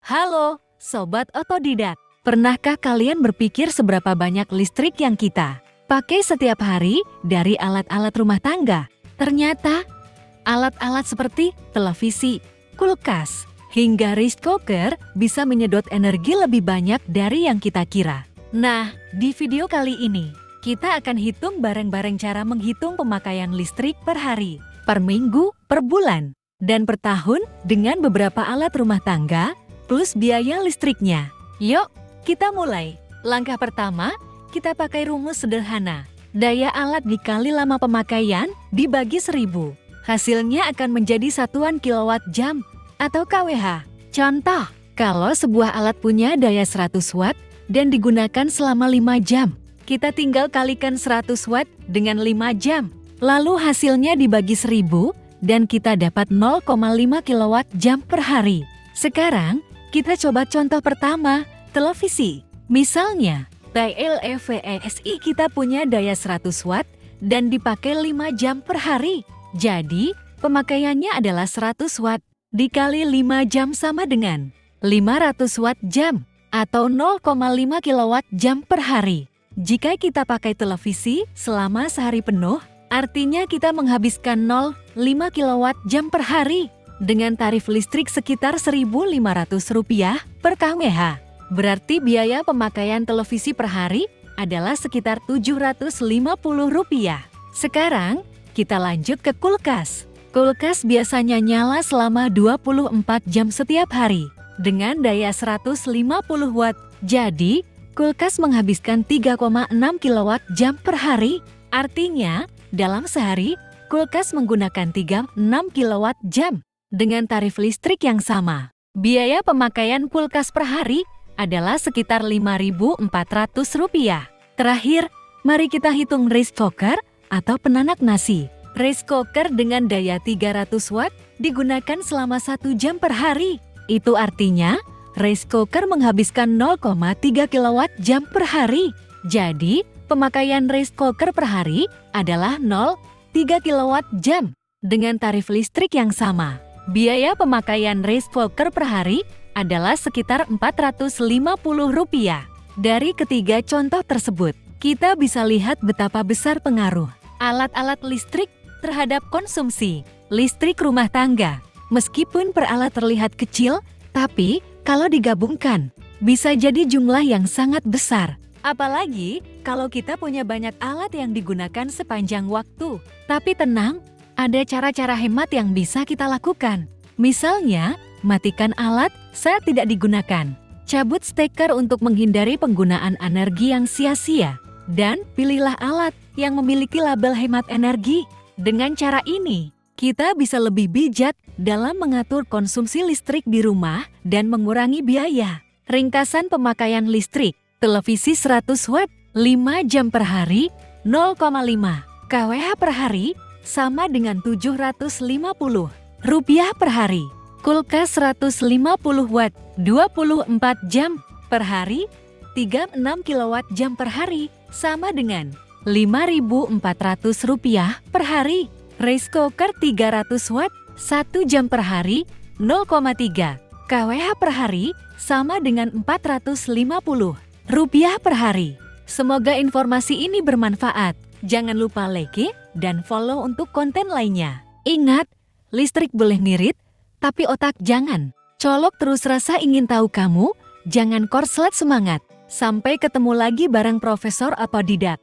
Halo, Sobat Otodidak. Pernahkah kalian berpikir seberapa banyak listrik yang kita pakai setiap hari dari alat-alat rumah tangga? Ternyata, alat-alat seperti televisi, kulkas, hingga rice cooker bisa menyedot energi lebih banyak dari yang kita kira. Nah, di video kali ini, kita akan hitung bareng-bareng cara menghitung pemakaian listrik per hari, per minggu, per bulan, dan per tahun dengan beberapa alat rumah tangga, plus biaya listriknya. Yuk, kita mulai. Langkah pertama, kita pakai rumus sederhana. Daya alat dikali lama pemakaian dibagi 1000. Hasilnya akan menjadi satuan kilowatt jam atau kWh. Contoh, kalau sebuah alat punya daya 100 watt dan digunakan selama 5 jam, kita tinggal kalikan 100 watt dengan 5 jam. Lalu hasilnya dibagi 1000 dan kita dapat 0,5 kilowatt jam per hari. Sekarang, kita coba contoh pertama, televisi. Misalnya, TLVSI kita punya daya 100 watt dan dipakai 5 jam per hari. Jadi, pemakaiannya adalah 100 watt dikali 5 jam sama dengan 500 watt jam atau 0,5 kilowatt jam per hari. Jika kita pakai televisi selama sehari penuh, artinya kita menghabiskan 0,5 kilowatt jam per hari dengan tarif listrik sekitar Rp1.500 per kWh. Berarti biaya pemakaian televisi per hari adalah sekitar Rp750. Sekarang, kita lanjut ke kulkas. Kulkas biasanya nyala selama 24 jam setiap hari dengan daya 150 watt. Jadi, kulkas menghabiskan 3,6 kilowatt jam per hari. Artinya, dalam sehari, kulkas menggunakan 36 kilowatt jam. Dengan tarif listrik yang sama, biaya pemakaian kulkas per hari adalah sekitar Rp5.400. Terakhir, mari kita hitung rice cooker atau penanak nasi. Rice cooker dengan daya 300 watt digunakan selama 1 jam per hari. Itu artinya, rice cooker menghabiskan 0,3 kilowatt jam per hari. Jadi, pemakaian rice cooker per hari adalah 0,3 kilowatt jam dengan tarif listrik yang sama. Biaya pemakaian rice cooker per hari adalah sekitar Rp450. Dari ketiga contoh tersebut, kita bisa lihat betapa besar pengaruh alat-alat listrik terhadap konsumsi listrik rumah tangga. Meskipun per alat terlihat kecil, tapi kalau digabungkan, bisa jadi jumlah yang sangat besar. Apalagi kalau kita punya banyak alat yang digunakan sepanjang waktu. Tapi tenang, ada cara-cara hemat yang bisa kita lakukan. Misalnya, matikan alat saat tidak digunakan. Cabut steker untuk menghindari penggunaan energi yang sia-sia. Dan pilihlah alat yang memiliki label hemat energi. Dengan cara ini, kita bisa lebih bijak dalam mengatur konsumsi listrik di rumah dan mengurangi biaya. Ringkasan pemakaian listrik, televisi 100 watt, 5 jam per hari, 0,5 kWh per hari, sama dengan Rp750 per hari. Kulkas 150 watt 24 jam per hari, 36 kilowatt jam per hari, sama dengan Rp5.400 per hari. Rice cooker 300 watt 1 jam per hari, 0,3 kWh per hari, sama dengan Rp450 per hari. Semoga informasi ini bermanfaat. Jangan lupa like dan follow untuk konten lainnya. Ingat, listrik boleh ngirit, tapi otak jangan. Colok terus rasa ingin tahu kamu, jangan korslet semangat. Sampai ketemu lagi bareng Profesor Otodidak.